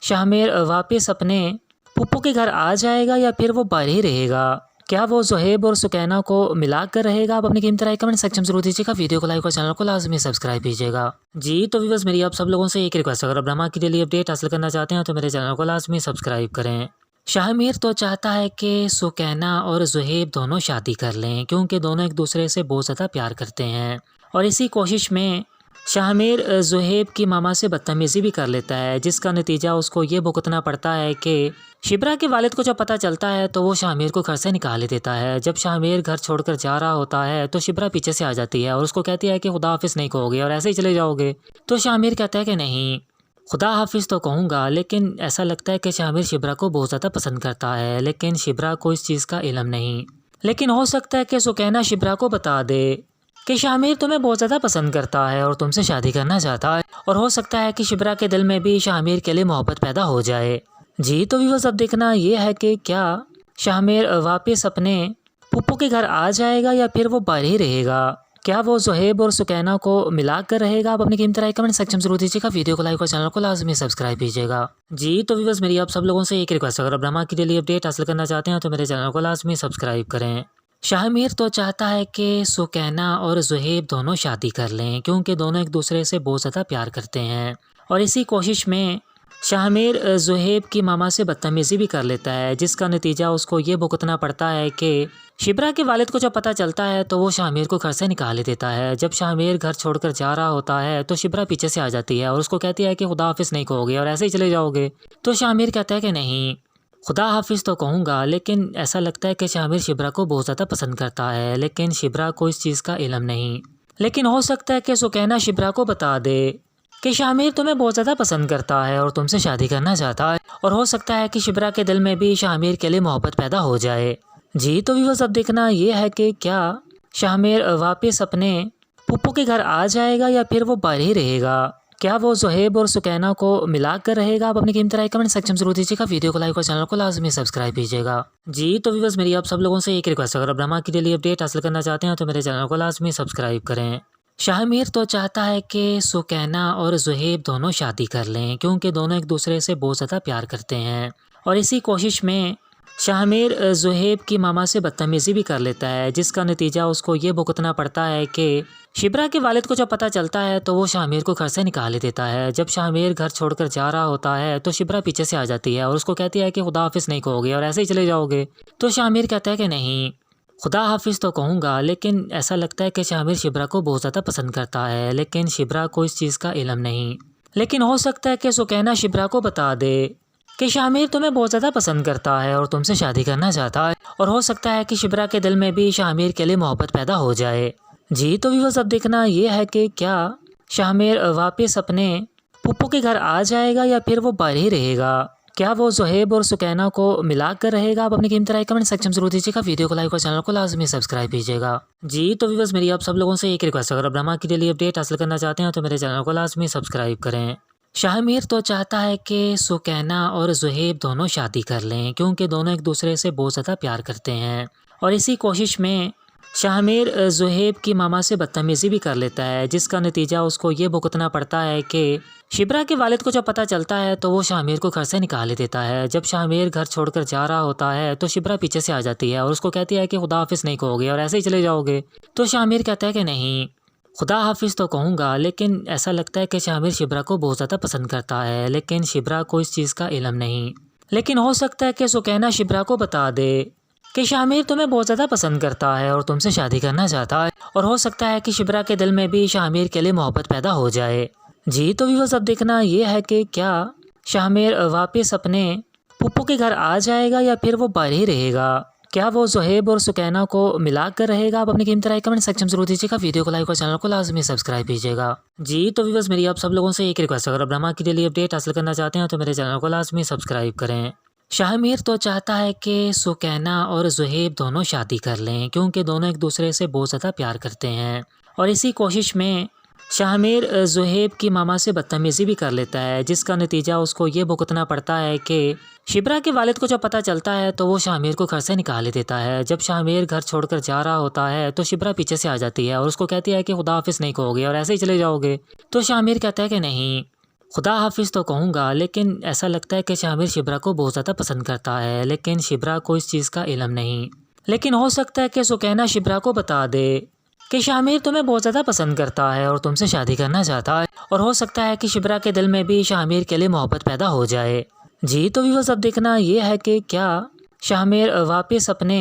शाहमीर वापस अपने पुप्पो के घर आ जाएगा या फिर वो बाहर ही रहेगा। क्या वो ज़ुहैब और सुकैना को मिला कर रहेगा? आप अपनी कीमती राय कमेंट सेक्शन में जरूर दीजिएगा। वीडियो को लाइक और चैनल को लाजमी सब्सक्राइब कीजिएगा। जी तो व्यूअर्स, मेरी आप सब लोगों से एक रिक्वेस्ट, अगर आप ड्रामा की डेली अपडेट हासिल करना चाहते हैं तो मेरे चैनल को लाजमी सब्सक्राइब करें। शाहमीर तो चाहता है कि सुकैना और ज़ुहैब दोनों शादी कर लें, क्योंकि दोनों एक दूसरे से बहुत ज़्यादा प्यार करते हैं। और इसी कोशिश में शाहमीर ज़ुहैब की मामा से बदतमीज़ी भी कर लेता है, जिसका नतीजा उसको ये भुगतना पड़ता है कि शिब्रा के वालिद को जब पता चलता है तो वो शाहमीर को घर से निकाल ही देता है। जब शाहमीर घर छोड़कर जा रहा होता है तो शिब्रा पीछे से आ जाती है और उसको कहती है कि खुदा हाफिज़ नहीं कहोगे और ऐसे ही चले जाओगे। तो शाहमीर कहता है कि नहीं, खुदा हाफिज़ तो कहूँगा, लेकिन ऐसा लगता है कि शाहमीर शिब्रा को बहुत ज़्यादा पसंद करता है, लेकिन शिब्रा को इस चीज़ का इल्म नहीं। लेकिन हो सकता है कि सुकैना शिब्रा को बता दे कि शाहमीर तुम्हें बहुत ज़्यादा पसंद करता है और तुमसे शादी करना चाहता है, और हो सकता है कि शिब्रा के दिल में भी शाहमीर के लिए मोहब्बत पैदा हो जाए। जी तो व्यूअर्स, अब देखना ये है कि क्या शाहमीर वापस अपने पुप्पो के घर आ जाएगा या फिर वो बाहर ही रहेगा। क्या वो ज़ुहैब और सुकैना को मिला कर रहेगा? आप अपनी कीमती राय कमेंट सेक्शन में जरूर दीजिएगा। वीडियो को लाइक और चैनल को लाजमी सब्सक्राइब कीजिएगा। जी तो व्यूअर्स, मेरी आप सब लोगों से एक रिक्वेस्ट, अगर आप ड्रामा की डेली अपडेट हासिल करना चाहते हैं तो मेरे चैनल को लाजमी सब्सक्राइब करें। शाहमीर तो चाहता है कि सुकैना और ज़ुहैब दोनों शादी कर लें, क्योंकि दोनों एक दूसरे से बहुत ज़्यादा प्यार करते हैं। और इसी कोशिश में शाहमीर ज़ुहैब की मामा से बदतमीज़ी भी कर लेता है, जिसका नतीजा उसको ये भुगतना पड़ता है कि शिब्रा के वालिद को जब पता चलता है तो वो शाहमीर को घर से निकाल ही देता है। जब शाहमीर घर छोड़कर जा रहा होता है तो शिब्रा पीछे से आ जाती है और उसको कहती है कि खुदा हाफिज़ नहीं कहोगे और ऐसे ही चले जाओगे। तो शाहमीर कहता है कि नहीं, खुदा हाफिज़ तो कहूँगा, लेकिन ऐसा लगता है कि शाहमीर शिब्रा को बहुत ज़्यादा पसंद करता है, लेकिन शिब्रा को इस चीज़ का इल्म नहीं। लेकिन हो सकता है कि सुकैना शिब्रा को बता दे कि शाहमीर तुम्हें बहुत ज़्यादा पसंद करता है और तुमसे शादी करना चाहता है, और हो सकता है कि शिब्रा के दिल में भी शाहमीर के लिए मोहब्बत पैदा हो जाए। जी तो व्यूअर्स, अब देखना ये है कि क्या शाहमीर वापस अपने पुप्पो के घर आ जाएगा या फिर वो बाहर ही रहेगा। क्या वो ज़ुहैब और सुकैना को मिला कर रहेगा? आप अपनी कीमती राय कमेंट सेक्शन में जरूर दीजिएगा। वीडियो को लाइक और चैनल को लाजमी सब्सक्राइब कीजिएगा। जी तो व्यूअर्स, मेरी आप सब लोगों से एक रिक्वेस्ट, अगर आप ड्रामा की डेली अपडेट हासिल करना चाहते हैं तो मेरे चैनल को लाजमी सब्सक्राइब करें। शाहमीर तो चाहता है कि सुकैना और ज़ुहैब दोनों शादी कर लें, क्योंकि दोनों एक दूसरे से बहुत ज़्यादा प्यार करते हैं। और इसी कोशिश में शाहमीर ज़ुहैब की मामा से बदतमीज़ी भी कर लेता है, जिसका नतीजा उसको ये भुगतना पड़ता है कि शिब्रा के वालिद को जब पता चलता है तो वो शाहमीर को घर से निकाल ही देता है। जब शाहमीर घर छोड़कर जा रहा होता है तो शिब्रा पीछे से आ जाती है और उसको कहती है कि खुदा हाफिज़ नहीं कहोगे और ऐसे ही चले जाओगे। तो शाहमीर कहता है कि नहीं, खुदा हाफिज़ तो कहूँगा, लेकिन ऐसा लगता है कि शाहमीर शिब्रा को बहुत ज़्यादा पसंद करता है, लेकिन शिब्रा को इस चीज़ का इल्म नहीं। लेकिन हो सकता है कि सुकैना शिब्रा को बता दे कि शाहमीर तुम्हें बहुत ज़्यादा पसंद करता है और तुमसे शादी करना चाहता है, और हो सकता है कि शिब्रा के दिल में भी शाहमीर के लिए मोहब्बत पैदा हो जाए। जी तो व्यूअर्स, अब देखना ये है कि क्या शाहमीर वापस अपने पुप्पो के घर आ जाएगा या फिर वो बाहर ही रहेगा। क्या वो ज़ुहैब और सुकैना को मिला कर रहेगा? आप अपनी कीमती राय कमेंट सेक्शन में जरूर दीजिएगा। वीडियो को लाइक और चैनल को लाजमी सब्सक्राइब कीजिएगा। जी तो व्यूअर्स, मेरी आप सब लोगों से एक रिक्वेस्ट, अगर आप ड्रामा की डेली अपडेट हासिल करना चाहते हैं तो मेरे चैनल को लाजमी सब्सक्राइब करें। शाहमीर तो चाहता है कि सुकैना और ज़ुहैब दोनों शादी कर लें, क्योंकि दोनों एक दूसरे से बहुत ज़्यादा प्यार करते हैं। और इसी कोशिश में शाहमीर ज़ुहैब की मामा से बदतमीज़ी भी कर लेता है, जिसका नतीजा उसको ये भुगतना पड़ता है कि शिब्रा के वालिद को जब पता चलता है तो वो शाहमीर को घर से निकाल ही देता है। जब शाहमीर घर छोड़कर जा रहा होता है तो शिब्रा पीछे से आ जाती है और उसको कहती है कि खुदा हाफिज़ नहीं कहोगे और ऐसे ही चले जाओगे। तो शाहमीर कहता है कि नहीं, खुदा हाफिज़ तो कहूँगा, लेकिन ऐसा लगता है कि शाहमीर शिब्रा को बहुत ज़्यादा पसंद करता है, लेकिन शिब्रा को इस चीज़ का इल्म नहीं। लेकिन हो सकता है कि सुकैना शिब्रा को बता दे कि शाहमीर तुम्हें बहुत ज़्यादा पसंद करता है और तुमसे शादी करना चाहता है, और हो सकता है कि शिब्रा के दिल में भी शाहमीर के लिए मोहब्बत पैदा हो जाए। जी तो व्यूअर्स, अब देखना ये है कि क्या शाहमीर वापस अपने पुप्पो के घर आ जाएगा या फिर वो बाहर ही रहेगा। क्या वो ज़ुहैब और सुकैना को मिला कर रहेगा? आप अपनी कीमती राय कमेंट सेक्शन में जरूर दीजिएगा। वीडियो को लाइक और चैनल को लाजमी सब्सक्राइब कीजिएगा। जी तो व्यूअर्स, मेरी आप सब लोगों से एक रिक्वेस्ट, अगर आप ड्रामा की डेली अपडेट हासिल करना चाहते हैं तो मेरे चैनल को लाजमी सब्सक्राइब करें। शाहमीर तो चाहता है कि सुकैना और ज़ुहैब दोनों शादी कर लें, क्योंकि दोनों एक दूसरे से बहुत ज़्यादा प्यार करते हैं। और इसी कोशिश में शाहमीर ज़ुहैब की मामा से बदतमीज़ी भी कर लेता है, जिसका नतीजा उसको ये भुगतना पड़ता है कि शिब्रा के वालिद को जब पता चलता है तो वो शाहमीर को घर से निकाल ही देता है। जब शाहमीर घर छोड़कर जा रहा होता है तो शिब्रा पीछे से आ जाती है और उसको कहती है कि खुदा हाफिज़ नहीं कहोगे और ऐसे ही चले जाओगे। तो शाहमीर कहता है कि नहीं, खुदा हाफिज़ तो कहूँगा, लेकिन ऐसा लगता है कि शाहमीर शिब्रा को बहुत ज़्यादा पसंद करता है, लेकिन शिब्रा को इस चीज़ का इल्म नहीं। लेकिन हो सकता है कि सुकैना शिब्रा को बता दे कि शाहमीर तुम्हें बहुत ज़्यादा पसंद करता है और तुमसे शादी करना चाहता है, और हो सकता है कि शिब्रा के दिल में भी शाहमीर के लिए मोहब्बत पैदा हो जाए। जी तो व्यूअर्स, अब देखना ये है कि क्या शाहमीर वापस अपने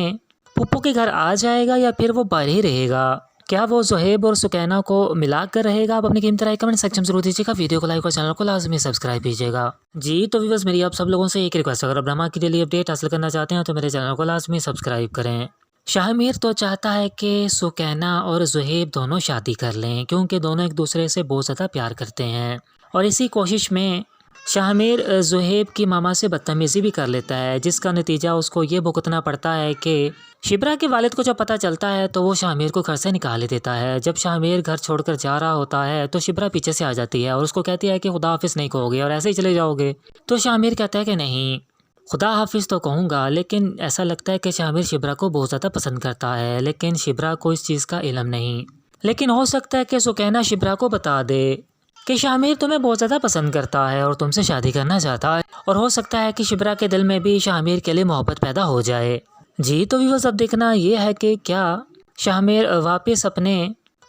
पुप्पू के घर आ जाएगा या फिर वो बाहर ही रहेगा। क्या वो ज़ुहैब और सुकैना को मिला कर रहेगा। आप अपनी कीमती राय कमेंट सेक्शन में जरूर दीजिएगा। वीडियो को लाइक और चैनल को लाजमी सब्सक्राइब कीजिएगा। जी तो व्यूअर्स, मेरी आप सब लोगों से एक रिक्वेस्ट, अगर आप ड्रामा की डेली अपडेट हासिल करना चाहते हैं तो मेरे चैनल को लाजमी सब्सक्राइब करें। शाहमीर तो चाहता है कि सुकैना और ज़ुहैब दोनों शादी कर लें, क्योंकि दोनों एक दूसरे से बहुत ज़्यादा प्यार करते हैं, और इसी कोशिश में शाहमीर ज़ुहैब की मामा से बदतमीज़ी भी कर लेता है, जिसका नतीजा उसको ये भुगतना पड़ता है कि शिब्रा के वालिद को जब पता चलता है तो वो शाहमीर को घर से निकाल ही देता है। जब शाहमीर घर छोड़कर जा रहा होता है तो शिब्रा पीछे से आ जाती है और उसको कहती है कि खुदा हाफिज़ नहीं कहोगे और ऐसे ही चले जाओगे। तो शाहमीर कहता है कि नहीं, खुदा हाफिज़ तो कहूँगा, लेकिन ऐसा लगता है कि शाहमीर शिब्रा को बहुत ज़्यादा पसंद करता है, लेकिन शिब्रा को इस चीज़ का इल्म नहीं। लेकिन हो सकता है कि सुकैना शिब्रा को बता दे कि शाहमीर तुम्हें बहुत ज़्यादा पसंद करता है और तुमसे शादी करना चाहता है, और हो सकता है कि शिब्रा के दिल में भी शाहमीर के लिए मोहब्बत पैदा हो जाए। जी तो व्यूअर्स, अब देखना ये है कि क्या शाहमीर वापस अपने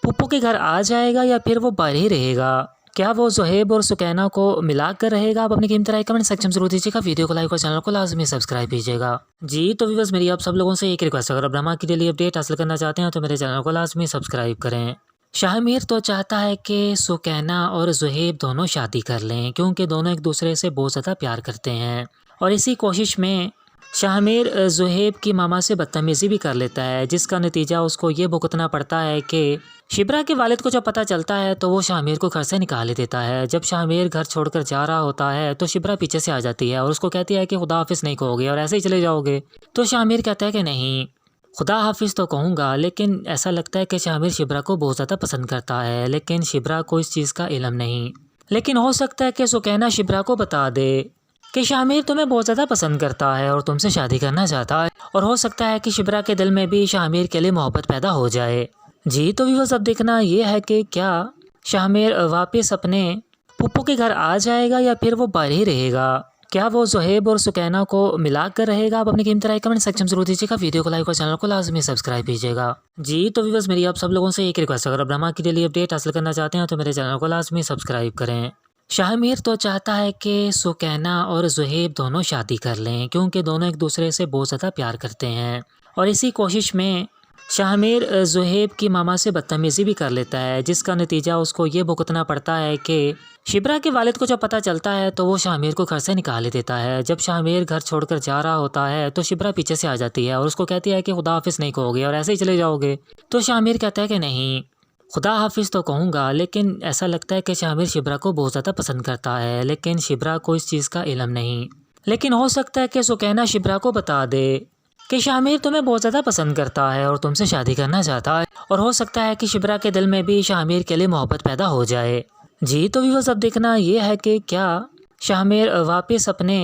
पुप्पू के घर आ जाएगा या फिर वो बाहर ही रहेगा। क्या वो ज़ुहैब और सुकैना को मिला कर रहेगा। आप अपनी कीमती राय कमेंट सेक्शन में जरूर दीजिएगा। वीडियो को लाइक और चैनल को लाजमी सब्सक्राइब कीजिएगा। जी तो व्यूअर्स, मेरी आप सब लोगों से एक रिक्वेस्ट, अगर आप ड्रामा की डेली अपडेट हासिल करना चाहते हैं तो मेरे चैनल को लाजमी सब्सक्राइब करें। शाहमीर तो चाहता है कि सुकैना और ज़ुहैब दोनों शादी कर लें, क्योंकि दोनों एक दूसरे से बहुत ज़्यादा प्यार करते हैं, और इसी कोशिश में शाहमीर ज़ुहैब की मामा से बदतमीज़ी भी कर लेता है, जिसका नतीजा उसको ये भुगतना पड़ता है कि शिब्रा के वालिद को जब पता चलता है तो वो शाहमीर को घर से निकाल ही देता है। जब शाहमीर घर छोड़कर जा रहा होता है तो शिब्रा पीछे से आ जाती है और उसको कहती है कि खुदा हाफिज़ नहीं कहोगे और ऐसे ही चले जाओगे। तो शाहमीर कहता है कि नहीं, खुदा हाफिज़ तो कहूँगा, लेकिन ऐसा लगता है कि शाहमीर शिब्रा को बहुत ज़्यादा पसंद करता है, लेकिन शिब्रा को इस चीज़ का इल्म नहीं। लेकिन हो सकता है कि सुकैना शिब्रा को बता दे कि शाहमीर तुम्हें बहुत ज़्यादा पसंद करता है और तुमसे शादी करना चाहता है, और हो सकता है कि शिब्रा के दिल में भी शाहमीर के लिए मोहब्बत पैदा हो जाए। जी तो व्यूअर्स, अब देखना ये है कि क्या शाहमीर वापस अपने पुप्पू के घर आ जाएगा या फिर वो बाहर ही रहेगा। क्या वो ज़ुहैब और सुकैना को मिला कर रहेगा। आप अपनी कीमती राय कमेंट सेक्शन में जरूर दीजिएगा। वीडियो को लाइक और चैनल को लाजमी सब्सक्राइब कीजिएगा। जी तो व्यूअर्स, मेरी आप सब लोगों से एक रिक्वेस्ट, अगर आप ड्रामा की डेली अपडेट हासिल करना चाहते हैं तो मेरे चैनल को लाजमी सब्सक्राइब करें। शाहमीर तो चाहता है कि सुकैना और ज़ुहैब दोनों शादी कर लें, क्योंकि दोनों एक दूसरे से बहुत ज़्यादा प्यार करते हैं, और इसी कोशिश में शाहमीर ज़ुहैब की मामा से बदतमीज़ी भी कर लेता है, जिसका नतीजा उसको ये भुगतना पड़ता है कि शिब्रा के वालिद को जब पता चलता है तो वो शाहमीर को घर से निकाल ही देता है। जब शाहमीर घर छोड़कर जा रहा होता है तो शिब्रा पीछे से आ जाती है और उसको कहती है कि खुदा हाफिज़ नहीं कहोगे और ऐसे ही चले जाओगे। तो शाहमीर कहता है कि नहीं, खुदा हाफिज़ तो कहूँगा, लेकिन ऐसा लगता है कि शाहमीर शिब्रा को बहुत ज़्यादा पसंद करता है, लेकिन शिब्रा को इस चीज़ का इल्म नहीं। लेकिन हो सकता है कि सुकैना शिब्रा को बता दे कि शाहमीर तुम्हें बहुत ज़्यादा पसंद करता है और तुमसे शादी करना चाहता है, और हो सकता है कि शिब्रा के दिल में भी शाहमीर के लिए मोहब्बत पैदा हो जाए। जी तो व्यूअर्स, अब देखना ये है कि क्या शाहमीर वापस अपने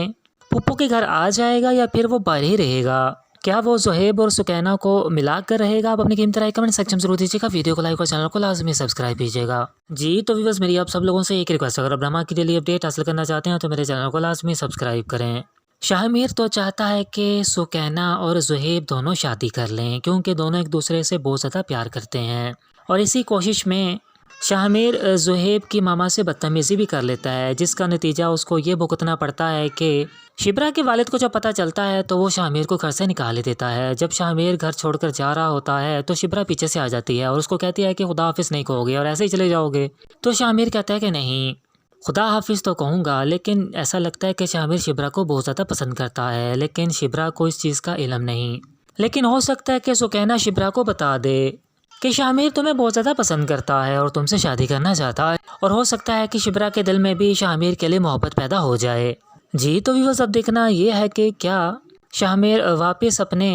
पुप्पू के घर आ जाएगा या फिर वो बाहर ही रहेगा। क्या वो ज़ुहैब और सुकैना को मिला कर रहेगा। आप अपनी कीमती राय कमेंट सेक्शन में जरूर दीजिएगा। वीडियो को लाइक और चैनल को लाजमी सब्सक्राइब कीजिएगा। जी तो व्यूअर्स, मेरी आप सब लोगों से एक रिक्वेस्ट, अगर आप ड्रामा की डेली अपडेट हासिल करना चाहते हैं तो मेरे चैनल को लाजमी सब्सक्राइब करें। शाहमीर तो चाहता है कि सुकैना और ज़ुहैब दोनों शादी कर लें, क्योंकि दोनों एक दूसरे से बहुत ज़्यादा प्यार करते हैं, और इसी कोशिश में शाहमीर ज़ुहैब की मामा से बदतमीज़ी भी कर लेता है, जिसका नतीजा उसको ये भुगतना पड़ता है कि शिब्रा के वालिद को जब पता चलता है तो वो शाहमीर को घर से निकाल ही देता है। जब शाहमीर घर छोड़कर जा रहा होता है तो शिब्रा पीछे से आ जाती है और उसको कहती है कि खुदा हाफिज़ नहीं कहोगे और ऐसे ही चले जाओगे। तो शाहमीर कहता है कि नहीं, खुदा हाफिज़ तो कहूँगा, लेकिन ऐसा लगता है कि शाहमीर शिब्रा को बहुत ज़्यादा पसंद करता है, लेकिन शिब्रा को इस चीज़ का इल्म नहीं। लेकिन हो सकता है कि सुकैना शिब्रा को बता दे कि शाहमीर तुम्हें बहुत ज़्यादा पसंद करता है और तुमसे शादी करना चाहता है, और हो सकता है कि शिब्रा के दिल में भी शाहमीर के लिए मोहब्बत पैदा हो जाए। जी तो व्यूअर्स, अब देखना ये है कि क्या शाहमीर वापस अपने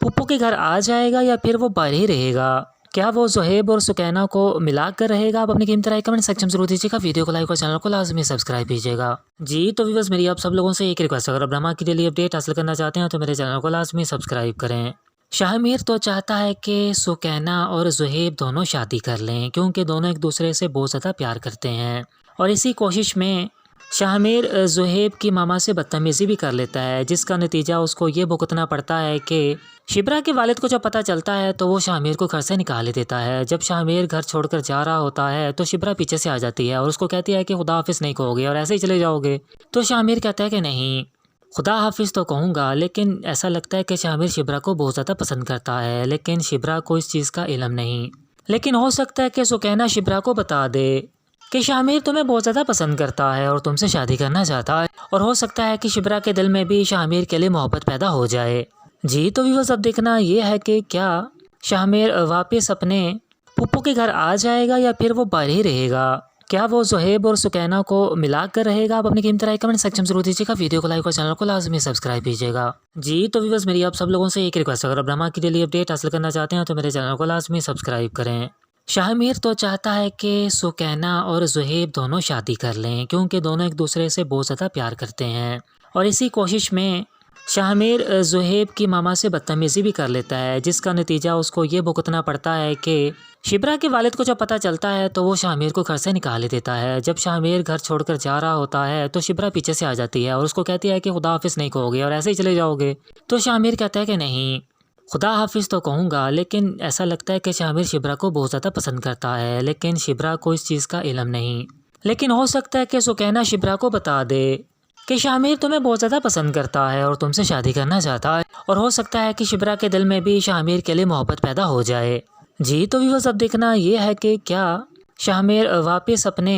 पुप्पू के घर आ जाएगा या फिर वो बाहर ही रहेगा। क्या वो ज़ुहैब और सुकैना को मिला कर रहेगा। आप अपनी कीमती राय कमेंट सेक्शन में जरूर दीजिएगा। वीडियो को लाइक और चैनल को लाजमी सब्सक्राइब कीजिएगा। जी तो व्यूअर्स, मेरी आप सब लोगों से एक रिक्वेस्ट, अगर आप ड्रामा की डेली अपडेट हासिल करना चाहते हैं तो मेरे चैनल को लाजमी सब्सक्राइब करें। शाहमीर तो चाहता है कि सुकैना और ज़ुहैब दोनों शादी कर लें, क्योंकि दोनों एक दूसरे से बहुत ज़्यादा प्यार करते हैं, और इसी कोशिश में शाहमीर ज़ुहैब की मामा से बदतमीज़ी भी कर लेता है, जिसका नतीजा उसको ये भुगतना पड़ता है कि शिब्रा के वालिद को जब पता चलता है तो वो शाहमीर को घर से निकाल ही देता है। जब शाहमीर घर छोड़कर जा रहा होता है तो शिब्रा पीछे से आ जाती है और उसको कहती है कि खुदा हाफिज़ नहीं कहोगे और ऐसे ही चले जाओगे। तो शाहमीर कहता है कि नहीं, खुदा हाफिज़ तो कहूँगा, लेकिन ऐसा लगता है कि शाहमीर शिब्रा को बहुत ज़्यादा पसंद करता है, लेकिन शिब्रा को इस चीज़ का इल्म नहीं। लेकिन हो सकता है कि सुकैना शिब्रा को बता दे कि शाहमीर तुम्हें बहुत ज़्यादा पसंद करता है और तुमसे शादी करना चाहता है, और हो सकता है कि शिब्रा के दिल में भी शाहमीर के लिए मोहब्बत पैदा हो जाए। जी तो व्यूअर्स, अब देखना ये है कि क्या शाहमीर वापस अपने पुप्पो के घर आ जाएगा या फिर वो बाहर ही रहेगा। क्या वो ज़ुहैब और सुकैना को मिला कर रहेगा। आप अपनी कीमती राय कमेंट सेक्शन में जरूर दीजिएगा। वीडियो को लाइक और चैनल को लाजमी सब्सक्राइब कीजिएगा। जी तो व्यूअर्स, मेरी आप सब लोगों से एक रिक्वेस्ट, अगर आप ड्रामा की डेली अपडेट हासिल करना चाहते हैं तो मेरे चैनल को लाजमी सब्सक्राइब करें। शाहमीर तो चाहता है कि सुकैना और ज़ुहैब दोनों शादी कर लें, क्योंकि दोनों एक दूसरे से बहुत ज़्यादा प्यार करते हैं, और इसी कोशिश में शाहमीर ज़ुहैब की मामा से बदतमीज़ी भी कर लेता है, जिसका नतीजा उसको ये भुगतना पड़ता है कि शिब्रा के वालिद को जब पता चलता है तो वो शाहमीर को घर से निकाल ही देता है। जब शाहमीर घर छोड़कर जा रहा होता है तो शिब्रा पीछे से आ जाती है और उसको कहती है कि खुदा हाफिज़ नहीं कहोगे और ऐसे ही चले जाओगे। तो शाहमीर कहता है कि नहीं, खुदा हाफिज़ तो कहूँगा, लेकिन ऐसा लगता है कि शाहमीर शिब्रा को बहुत ज़्यादा पसंद करता है, लेकिन शिब्रा को इस चीज़ का इल्म नहीं। लेकिन हो सकता है कि सुकैना शिब्रा को बता दे कि शाहमीर तुम्हें बहुत ज़्यादा पसंद करता है और तुमसे शादी करना चाहता है, और हो सकता है कि शिब्रा के दिल में भी शाहमीर के लिए मोहब्बत पैदा हो जाए। जी तो व्यूअर्स, अब देखना ये है कि क्या शाहमीर वापस अपने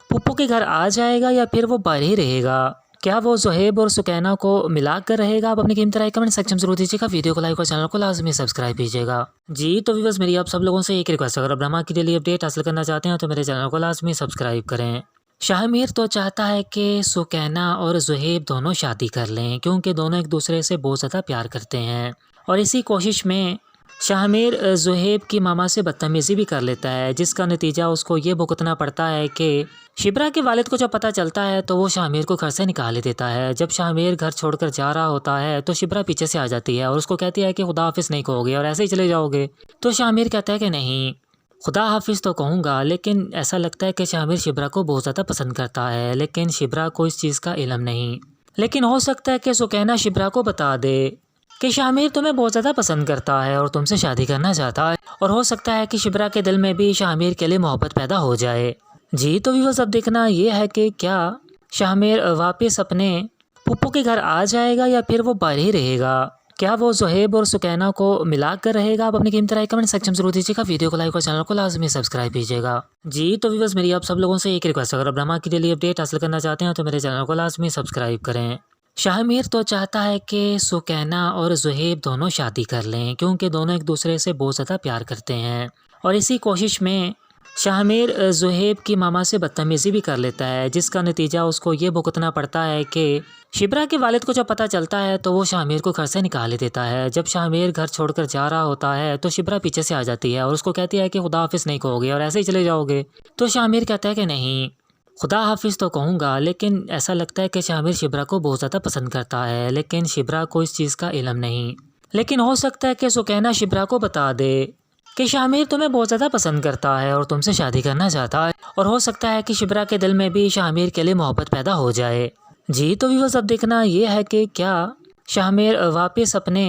पुप्पो के घर आ जाएगा या फिर वो बाहर ही रहेगा। क्या वो ज़ुहैब और सुकैना को मिला कर रहेगा। आप अपनी कीमती राय कमेंट सेक्शन में जरूर दीजिएगा। वीडियो को लाइक और चैनल को लाजमी सब्सक्राइब कीजिएगा। जी तो व्यूअर्स, मेरी आप सब लोगों से एक रिक्वेस्ट, अगर आप ड्रामा की डेली अपडेट हासिल करना चाहते हैं तो मेरे चैनल को लाजमी सब्सक्राइब करें। शाहमीर तो चाहता है कि सुकैना और ज़ुहैब दोनों शादी कर लें, क्योंकि दोनों एक दूसरे से बहुत ज़्यादा प्यार करते हैं, और इसी कोशिश में शाहमीर ज़ुहैब की मामा से बदतमीज़ी भी कर लेता है, जिसका नतीजा उसको ये भुगतना पड़ता है कि शिब्रा के वालिद को जब पता चलता है तो वो शाहमीर को घर से निकाल ही देता है। जब शाहमीर घर छोड़कर जा रहा होता है तो शिब्रा पीछे से आ जाती है और उसको कहती है कि खुदा हाफिज़ नहीं कहोगे और ऐसे ही चले जाओगे। तो शाहमीर कहता है कि नहीं, खुदा हाफिज़ तो कहूँगा, लेकिन ऐसा लगता है कि शाहमीर शिब्रा को बहुत ज़्यादा पसंद करता है, लेकिन शिब्रा को इस चीज़ का इल्म नहीं। लेकिन हो सकता है कि सुकैना शिब्रा को बता दे कि शाहमीर तुम्हें बहुत ज़्यादा पसंद करता है और तुमसे शादी करना चाहता है, और हो सकता है कि शिब्रा के दिल में भी शाहमीर के लिए मोहब्बत पैदा हो जाए। जी तो व्यूअर्स, अब देखना ये है कि क्या शाहमीर वापस अपने पुप्पो के घर आ जाएगा या फिर वो बाहर ही रहेगा। क्या वो ज़ुहैब और सुकैना को मिला कर रहेगा। आप अपनी कीमती राय कमेंट सेक्शन में जरूर दीजिएगा। वीडियो को लाइक और चैनल को लाजमी सब्सक्राइब कीजिएगा। जी तो व्यूअर्स, मेरी आप सब लोगों से एक रिक्वेस्ट, अगर आप ड्रामा की डेली अपडेट हासिल करना चाहते हैं तो मेरे चैनल को लाजमी सब्सक्राइब करें। शाहमीर तो चाहता है कि सुकैना और ज़ुहैब दोनों शादी कर लें, क्योंकि दोनों एक दूसरे से बहुत ज़्यादा प्यार करते हैं, और इसी कोशिश में शाहमीर ज़ुहैब की मामा से बदतमीज़ी भी कर लेता है, जिसका नतीजा उसको ये भुगतना पड़ता है कि शिब्रा के वालिद को जब पता चलता है तो वो शाहमीर को घर से निकाल ही देता है। जब शाहमीर घर छोड़कर जा रहा होता है तो शिब्रा पीछे से आ जाती है और उसको कहती है कि खुदा हाफिज़ नहीं कहोगे और ऐसे ही चले जाओगे। तो शाहमीर कहता है कि नहीं, खुदा हाफिज़ तो कहूँगा, लेकिन ऐसा लगता है कि शाहमीर शिब्रा को बहुत ज़्यादा पसंद करता है, लेकिन शिब्रा को इस चीज़ का इल्म नहीं। लेकिन हो सकता है कि सुकैना शिब्रा को बता दे कि शाहमीर तुम्हें बहुत ज़्यादा पसंद करता है और तुमसे शादी करना चाहता है, और हो सकता है कि शिब्रा के दिल में भी शाहमीर के लिए मोहब्बत पैदा हो जाए। जी तो व्यूअर्स, अब देखना ये है कि क्या शाहमीर वापस अपने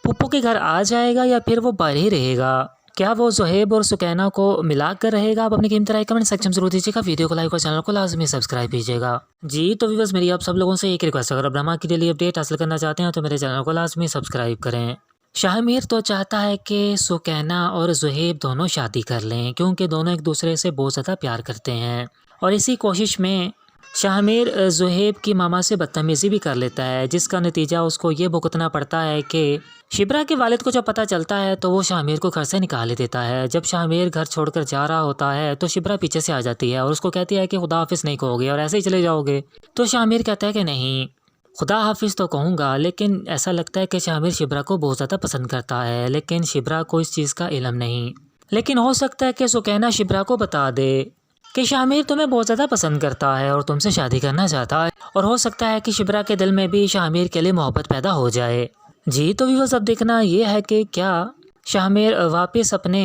पुप्पो के घर आ जाएगा या फिर वो बाहर ही रहेगा। क्या वो ज़ुहैब और सुकैना को मिला कर रहेगा। आप अपनी कीमती राय कमेंट सेक्शन में जरूर दीजिएगा। वीडियो को लाइक और चैनल को लाजमी सब्सक्राइब कीजिएगा। जी तो व्यूअर्स, मेरी आप सब लोगों से एक रिक्वेस्ट, अगर आप ड्रामा की डेली अपडेट हासिल करना चाहते हैं तो मेरे चैनल को लाजमी सब्सक्राइब करें। शाहमीर तो चाहता है कि सुकैना और ज़ुहैब दोनों शादी कर लें, क्योंकि दोनों एक दूसरे से बहुत ज़्यादा प्यार करते हैं, और इसी कोशिश में शाहमीर ज़ुहैब की मामा से बदतमीज़ी भी कर लेता है, जिसका नतीजा उसको ये भुगतना पड़ता है कि शिब्रा के वालिद को जब पता चलता है तो वो शाहमीर को घर से निकाल ही देता है। जब शाहमीर घर छोड़कर जा रहा होता है तो शिब्रा पीछे से आ जाती है और उसको कहती है कि खुदा हाफिज़ नहीं कहोगे और ऐसे ही चले जाओगे। तो शाहमीर कहता है कि नहीं, खुदा हाफिज़ तो कहूँगा, लेकिन ऐसा लगता है कि शाहमीर शिब्रा को बहुत ज़्यादा पसंद करता है, लेकिन शिब्रा को इस चीज़ का इल्म नहीं। लेकिन हो सकता है कि सुकैना शिब्रा को बता दे कि शाहमीर तुम्हें बहुत ज़्यादा पसंद करता है और तुमसे शादी करना चाहता है, और हो सकता है कि शिब्रा के दिल में भी शाहमीर के लिए मोहब्बत पैदा हो जाए। जी तो व्यूअर्स, अब देखना ये है कि क्या शाहमीर वापस अपने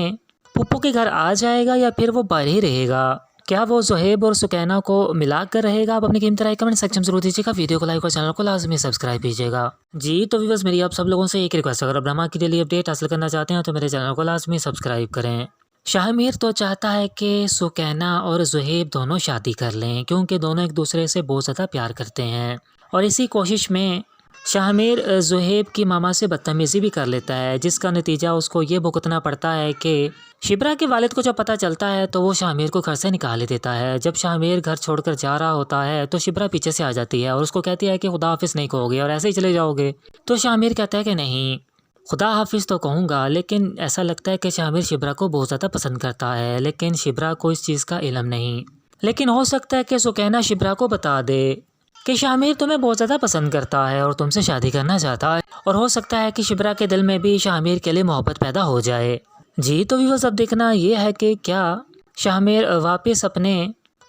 पुप्पो के घर आ जाएगा या फिर वो बाहर ही रहेगा। क्या वो ज़ुहैब और सुकैना को मिलाकर रहेगा? आप अपनी कीमती राय कमेंट सेक्शन में जरूर दीजिएगा। वीडियो को लाइक और चैनल को लाजमी सब्सक्राइब कीजिएगा। जी तो व्यूअर्स, मेरी आप सब लोगों से एक रिक्वेस्ट, अगर आप ड्रामा की डेली अपडेट हासिल करना चाहते हैं तो मेरे चैनल को लाजमी सब्सक्राइब करें। शाहमीर तो चाहता है कि सुकैना और ज़ुहैब दोनों शादी कर लें, क्योंकि दोनों एक दूसरे से बहुत ज़्यादा प्यार करते हैं। और इसी कोशिश में शाहमीर ज़ुहैब की मामा से बदतमीज़ी भी कर लेता है, जिसका नतीजा उसको ये भुगतना पड़ता है कि शिब्रा के वालिद को जब पता चलता है तो वो शाहमीर को घर से निकाल ही देता है। जब शाहमीर घर छोड़कर जा रहा होता है तो शिब्रा पीछे से आ जाती है और उसको कहती है कि खुदा हाफिज़ नहीं कहोगे और ऐसे ही चले जाओगे। तो शाहमीर कहता है कि नहीं, खुदा हाफिज़ तो कहूँगा, लेकिन ऐसा लगता है कि शाहमीर शिब्रा को बहुत ज़्यादा पसंद करता है, लेकिन शिब्रा को इस चीज़ का इल्म नहीं। लेकिन हो सकता है कि सुकैना शिब्रा को बता दे कि शाहमीर तुम्हें बहुत ज़्यादा पसंद करता है और तुमसे शादी करना चाहता है, और हो सकता है कि शिब्रा के दिल में भी शाहमीर के लिए मोहब्बत पैदा हो जाए। जी तो व्यूअर्स, अब देखना ये है कि क्या शाहमीर वापस अपने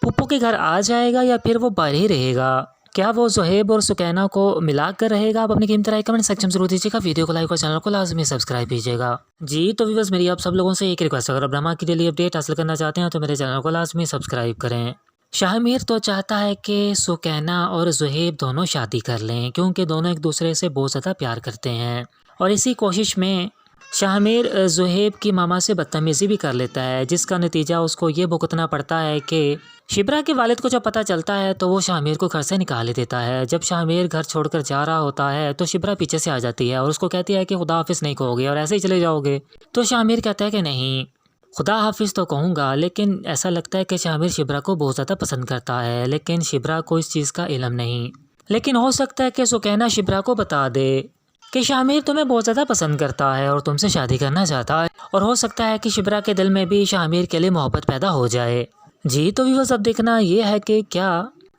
पुप्पो के घर आ जाएगा या फिर वो बाहर ही रहेगा। क्या वो ज़ुहैब और सुकैना को मिलाकर रहेगा? आप अपनी कीमती राय कमेंट सेक्शन में जरूर दीजिएगा। वीडियो को लाइक और चैनल को लाजमी सब्सक्राइब कीजिएगा। जी तो व्यूअर्स, मेरी आप सब लोगों से एक रिक्वेस्ट, अगर आप ड्रामा की डेली अपडेट हासिल करना चाहते हैं तो मेरे चैनल को लाजमी सब्सक्राइब करें। शाहमीर तो चाहता है कि सुकैना और ज़ुहैब दोनों शादी कर लें, क्योंकि दोनों एक दूसरे से बहुत ज़्यादा प्यार करते हैं। और इसी कोशिश में शाहमीर ज़ुहैब की मामा से बदतमीज़ी भी कर लेता है, जिसका नतीजा उसको ये भुगतना पड़ता है कि शिब्रा के वालिद को जब पता चलता है तो वो शाहमीर को घर से निकाल ही देता है। जब शाहमीर घर छोड़कर जा रहा होता है तो शिब्रा पीछे से आ जाती है और उसको कहती है कि खुदा हाफिज़ नहीं कहोगे और ऐसे ही चले जाओगे। तो शाहमीर कहता है कि नहीं, खुदा हाफिज़ तो कहूँगा, लेकिन ऐसा लगता है कि शाहमीर शिब्रा को बहुत ज़्यादा पसंद करता है, लेकिन शिब्रा को इस चीज़ का इल्म नहीं। लेकिन हो सकता है कि सुकैना शिब्रा को बता दे कि शाहमीर तुम्हें बहुत ज़्यादा पसंद करता है और तुमसे शादी करना चाहता है, और हो सकता है कि शिब्रा के दिल में भी शाहमीर के लिए मोहब्बत पैदा हो जाए। जी तो व्यूअर्स, अब देखना ये है कि क्या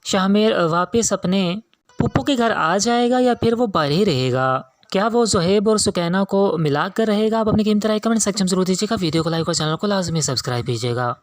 शाहमीर वापस अपने पुप्पो के घर आ जाएगा या फिर वो बाहर ही रहेगा। क्या वो ज़ुहैब और सुकैना को मिलाकर रहेगा? आप अपनी कीमती राय कमेंट सेक्शन में जरूर दीजिएगा। वीडियो को लाइक और चैनल को लाजमी सब्सक्राइब कीजिएगा।